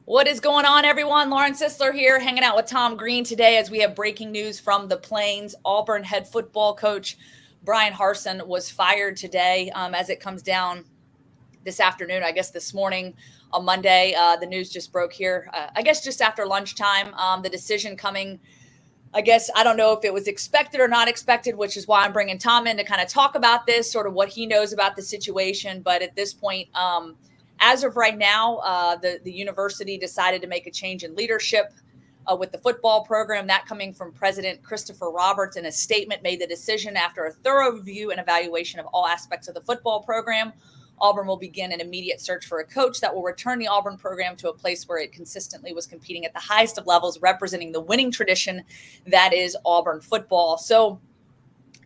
What is going on, everyone? Lauren Sisler here, hanging out with Tom Green today as we have breaking news from the Plains. Auburn head football coach Bryan Harsin was fired today as it comes down this afternoon. I guess this morning on Monday, the news just broke here, I guess just after lunchtime. The decision coming, I guess, I don't know if it was expected or not expected, which is why I'm bringing Tom in to kind of talk about this, sort of what he knows about the situation. But at this point, as of right now, the university decided to make a change in leadership with the football program. That coming from President Christopher Roberts in a statement, made the decision after a thorough review and evaluation of all aspects of the football program. Auburn will begin an immediate search for a coach that will return the Auburn program to a place where it consistently was competing at the highest of levels, representing the winning tradition that is Auburn football. So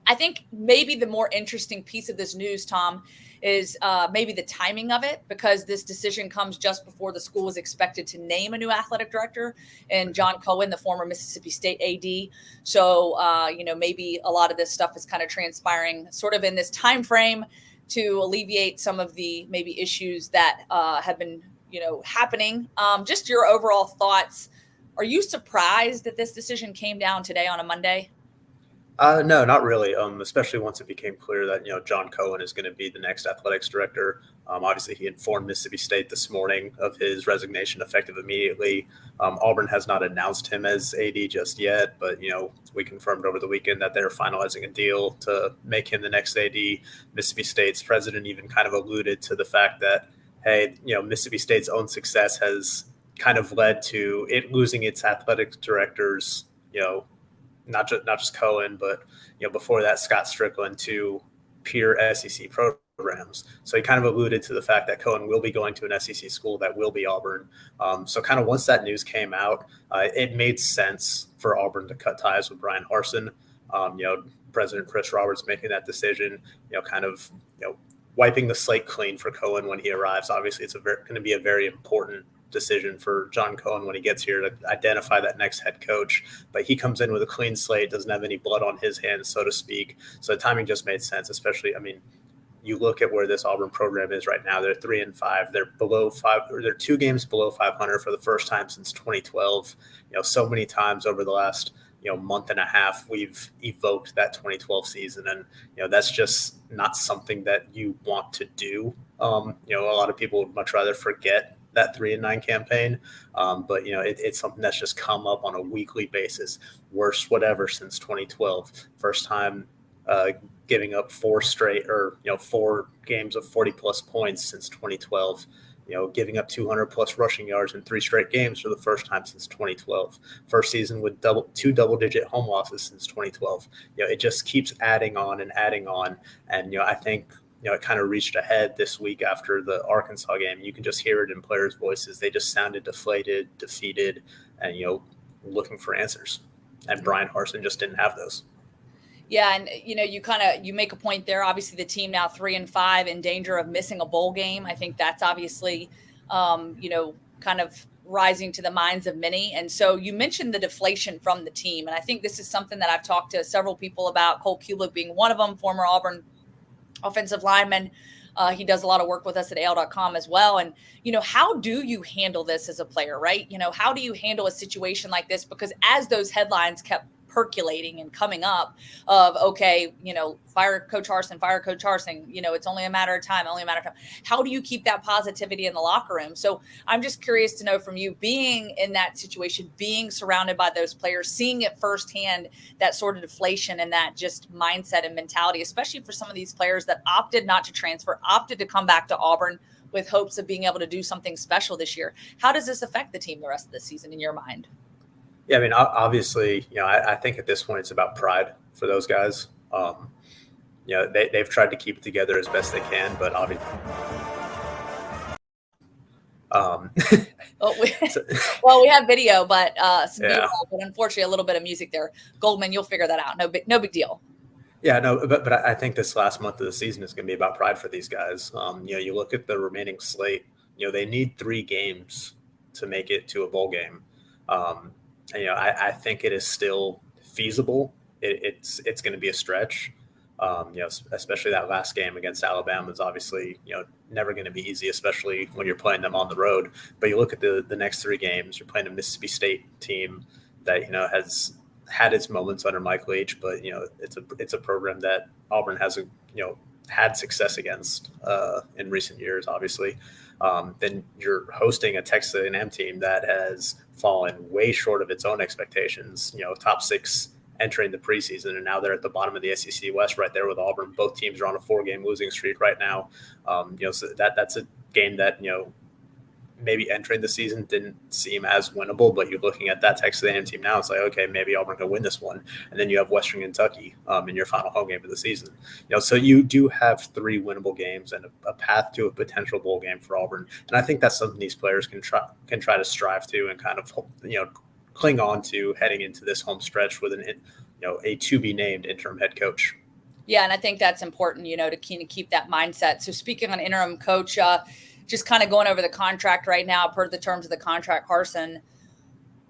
I think maybe the more interesting piece of this news, Tom, is maybe the timing of it, because this decision comes just before the school is expected to name a new athletic director, and John Cohen, the former Mississippi State AD. So, maybe a lot of this stuff is kind of transpiring sort of in this time frame to alleviate some of the maybe issues that have been, happening. Just your overall thoughts. Are you surprised that this decision came down today on a Monday? No, not really. Especially once it became clear that John Cohen is going to be the next athletics director. Obviously, he informed Mississippi State this morning of his resignation effective immediately. Auburn has not announced him as AD just yet, but we confirmed over the weekend that they're finalizing a deal to make him the next AD. Mississippi State's president even kind of alluded to the fact that, hey, Mississippi State's own success has kind of led to it losing its athletics directors. Not just Cohen, but before that, Scott Strickland, to peer SEC programs. So he kind of alluded to the fact that Cohen will be going to an SEC school that will be Auburn. So kind of once that news came out, it made sense for Auburn to cut ties with Bryan Harsin. President Chris Roberts making that decision, wiping the slate clean for Cohen when he arrives. Obviously, it's going to be a very important decision for John Cohen when he gets here to identify that next head coach. But he comes in with a clean slate, doesn't have any blood on his hands, so to speak. So the timing just made sense, especially, you look at where this Auburn program is right now. They're 3-5. They're below 5, or they're 2 games below 500 for the first time since 2012. So many times over the last month and a half, we've evoked that 2012 season, and that's just not something that you want to do. A lot of people would much rather forget that 3-9 campaign. But it's something that's just come up on a weekly basis. Worst whatever since 2012. First time giving up 4 games of 40 plus points since 2012. Giving up 200 plus rushing yards in 3 straight games for the first time since 2012. First season with 2 double-digit home losses since 2012. It just keeps adding on and adding on. And I think it kind of reached a head this week after the Arkansas game. You can just hear it in players' voices. They just sounded deflated, defeated, and, looking for answers. And Bryan Harsin just didn't have those. Yeah, and you make a point there. Obviously, the team now 3-5, in danger of missing a bowl game. I think that's obviously, kind of rising to the minds of many. And so you mentioned the deflation from the team, and I think this is something that I've talked to several people about. Cole Kulick being one of them, former Auburn offensive lineman. He does a lot of work with us at AL.com as well. And, how do you handle this as a player, right? How do you handle a situation like this? Because as those headlines kept percolating and coming up of, okay, fire Coach Harsin, it's only a matter of time, How do you keep that positivity in the locker room? So I'm just curious to know from you, being in that situation, being surrounded by those players, seeing it firsthand, that sort of deflation and that just mindset and mentality, especially for some of these players that opted not to transfer, opted to come back to Auburn with hopes of being able to do something special this year. How does this affect the team the rest of the season in your mind? Yeah, obviously, I think at this point it's about pride for those guys. They've tried to keep it together as best they can, but obviously. We have video, but but unfortunately, a little bit of music there. Goldman, you'll figure that out. No big deal. Yeah, no, but I think this last month of the season is going to be about pride for these guys. You look at the remaining slate. They need 3 games to make it to a bowl game. I think it is still feasible. It's going to be a stretch. Especially that last game against Alabama is obviously, never going to be easy, especially when you're playing them on the road. But you look at the next 3 games, you're playing a Mississippi State team that, has had its moments under Mike Leach, but, it's a program that Auburn has, had success against in recent years, obviously. Then you're hosting a Texas A&M team that has fallen way short of its own expectations, top 6 entering the preseason, and now they're at the bottom of the SEC West right there with Auburn. Both teams are on a 4-game losing streak right now. So that's a game that, maybe entering the season didn't seem as winnable, but you're looking at that Texas A&M team now. It's like, okay, maybe Auburn can win this one. And then you have Western Kentucky in your final home game of the season. So you do have 3 winnable games and a path to a potential bowl game for Auburn. And I think that's something these players can try to strive to and kind of, cling on to heading into this home stretch with a to be named interim head coach. Yeah, and I think that's important, to keep that mindset. So speaking on interim coach, just kind of going over the contract right now, per the terms of the contract, Harsin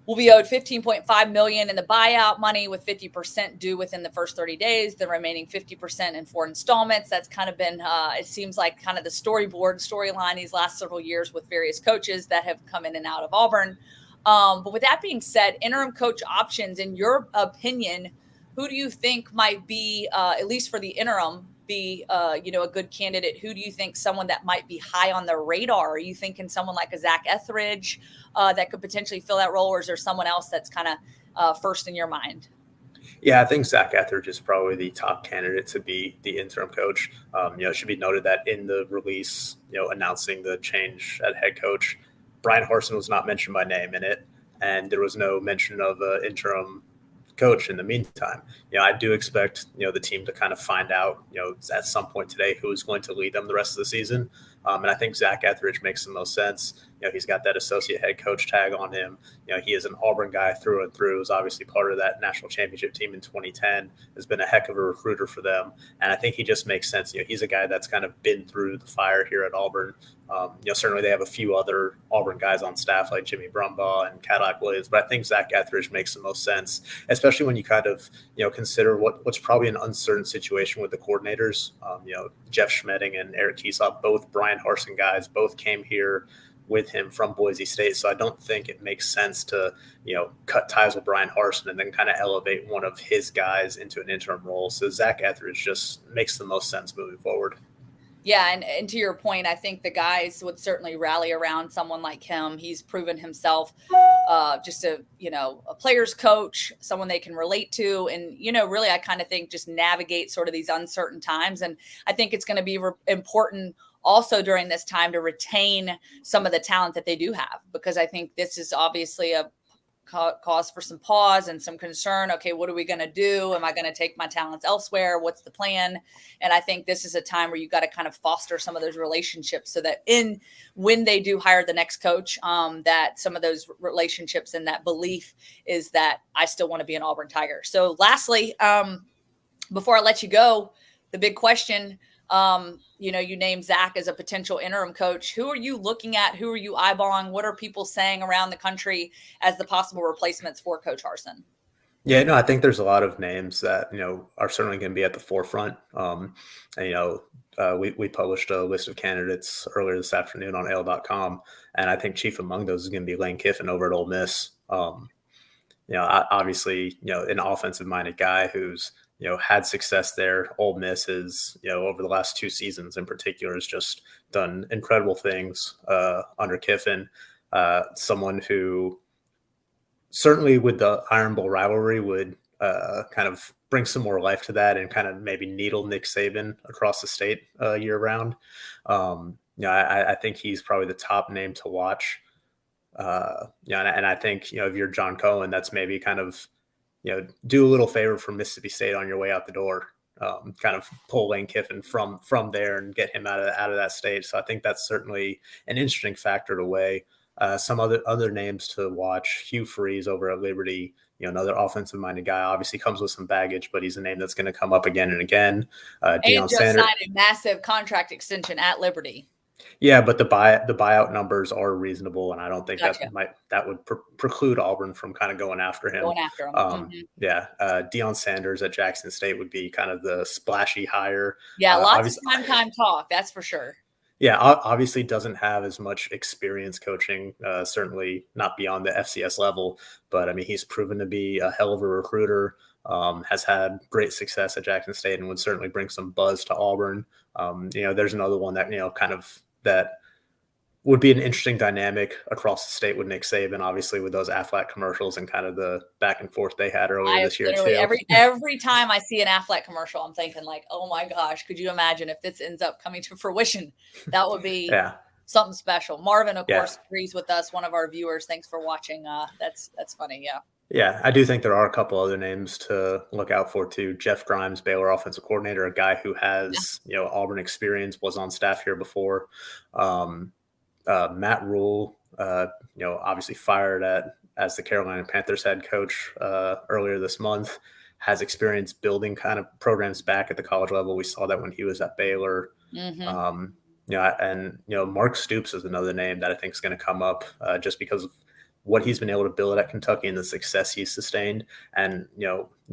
will be owed $15.5 million in the buyout money, with 50% due within the first 30 days, the remaining 50% in 4 installments. That's kind of been, it seems like, kind of the storyline these last several years with various coaches that have come in and out of Auburn. But with that being said, interim coach options, in your opinion, who do you think might be, at least for the interim, be a good candidate? Who do you think someone that might be high on the radar? Are you thinking someone like a Zac Etheridge that could potentially fill that role, or is there someone else that's kind of first in your mind? Yeah, I think Zac Etheridge is probably the top candidate to be the interim coach. It should be noted that in the release, announcing the change at head coach, Bryan Harsin was not mentioned by name in it, and there was no mention of an interim coach in the meantime. I do expect, the team to kind of find out, at some point today who's going to lead them the rest of the season. And I think Zac Etheridge makes the most sense. He's got that associate head coach tag on him. He is an Auburn guy through and through. Was obviously part of that national championship team in 2010. Has been a heck of a recruiter for them, and I think he just makes sense. He's a guy that's kind of been through the fire here at Auburn. Certainly they have a few other Auburn guys on staff like Jimmy Brumbaugh and Cadillac Williams, but I think Zac Etheridge makes the most sense, especially when you kind of consider what's probably an uncertain situation with the coordinators. Jeff Schmedding and Eric Kiesop, both Bryan Harsin guys, both came here with him from Boise State. So I don't think it makes sense to, cut ties with Bryan Harsin and then kind of elevate one of his guys into an interim role. So Zac Etheridge just makes the most sense moving forward. Yeah, and to your point, I think the guys would certainly rally around someone like him. He's proven himself just a player's coach, someone they can relate to. And, really, I kind of think just navigate sort of these uncertain times. And I think it's going to be important also during this time to retain some of the talent that they do have, because I think this is obviously a cause for some pause and some concern. Okay, what are we going to do? Am I going to take my talents elsewhere? What's the plan? And I think this is a time where you got to kind of foster some of those relationships so that when they do hire the next coach, that some of those relationships and that belief is that I still want to be an Auburn Tiger. So lastly, before I let you go, the big question, you named Zac as a potential interim coach. Who are you looking at? Who are you eyeballing? What are people saying around the country as the possible replacements for Coach Harsin? Yeah, no, I think there's a lot of names that, are certainly going to be at the forefront. We published a list of candidates earlier this afternoon on AL.com, and I think chief among those is going to be Lane Kiffin over at Ole Miss. Obviously, an offensive-minded guy who's, had success there. Ole Miss is, over the last 2 seasons in particular, has just done incredible things under Kiffin. Someone who certainly with the Iron Bowl rivalry would kind of bring some more life to that and kind of maybe needle Nick Saban across the state year round. I think he's probably the top name to watch. And I think, if you're John Cohen, that's maybe kind of, do a little favor for Mississippi State on your way out the door. Kind of pull Lane Kiffin from there and get him out of that state. So I think that's certainly an interesting factor to weigh. Some other names to watch: Hugh Freeze over at Liberty, another offensive-minded guy. Obviously comes with some baggage, but he's a name that's going to come up again and again. And just signed a massive contract extension at Liberty. Yeah, but the buyout numbers are reasonable, and I don't think Gotcha. that would preclude Auburn from kind of going after him. Going after him. Yeah, Deion Sanders at Jackson State would be kind of the splashy hire. Yeah, lots of Obviously, prime time talk, that's for sure. yeah, obviously doesn't have as much experience coaching. Certainly not beyond the FCS level, but I mean he's proven to be a hell of a recruiter. Has had great success at Jackson State and would certainly bring some buzz to Auburn. There's another one that kind of that would be an interesting dynamic across the state with Nick Saban, obviously with those Aflac commercials and kind of the back and forth they had earlier I this year literally too. every time I see an Aflac commercial, I'm thinking like, oh my gosh, could you imagine if this ends up coming to fruition? That would be Yeah, something special. Marvin, of yeah, course, agrees with us. One of our viewers. Thanks for watching. That's funny. Yeah. yeah. I do think there are a couple other names to look out for too. Jeff Grimes, Baylor offensive coordinator, a guy who Yeah. has Auburn experience, was on staff here before. Um, Matt Rule, obviously fired as the Carolina Panthers head coach earlier this month, has experience building kind of programs back at the college level. We saw that when he was at Baylor. Mm-hmm. Um, Mark Stoops is another name that I think is going to come up just because of what he's been able to build at Kentucky and the success he's sustained. And,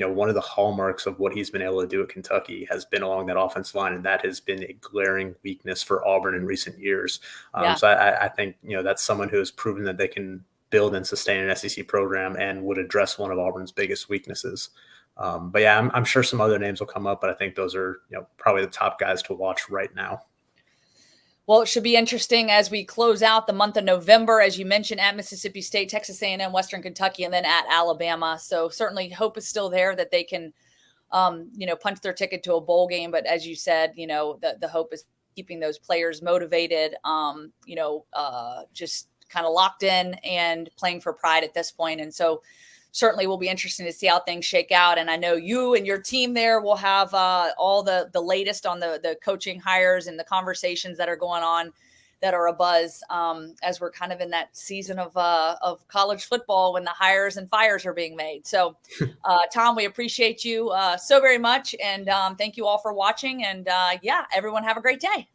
one of the hallmarks of what he's been able to do at Kentucky has been along that offensive line. And that has been a glaring weakness for Auburn in recent years. Yeah. So I think, that's someone who has proven that they can build and sustain an SEC program and would address one of Auburn's biggest weaknesses. But yeah, I'm sure some other names will come up, but I think those are, probably the top guys to watch right now. Well, it should be interesting as we close out the month of November, as you mentioned, at Mississippi State, Texas A&M, Western Kentucky, and then at Alabama. So certainly hope is still there that they can, punch their ticket to a bowl game. But as you said, the hope is keeping those players motivated, just kind of locked in and playing for pride at this point. And so certainly will be interesting to see how things shake out. And I know you and your team there will have all the latest on the coaching hires and the conversations that are going on that are abuzz as we're kind of in that season of college football when the hires and fires are being made. So, Tom, we appreciate you so very much. And thank you all for watching. And everyone have a great day.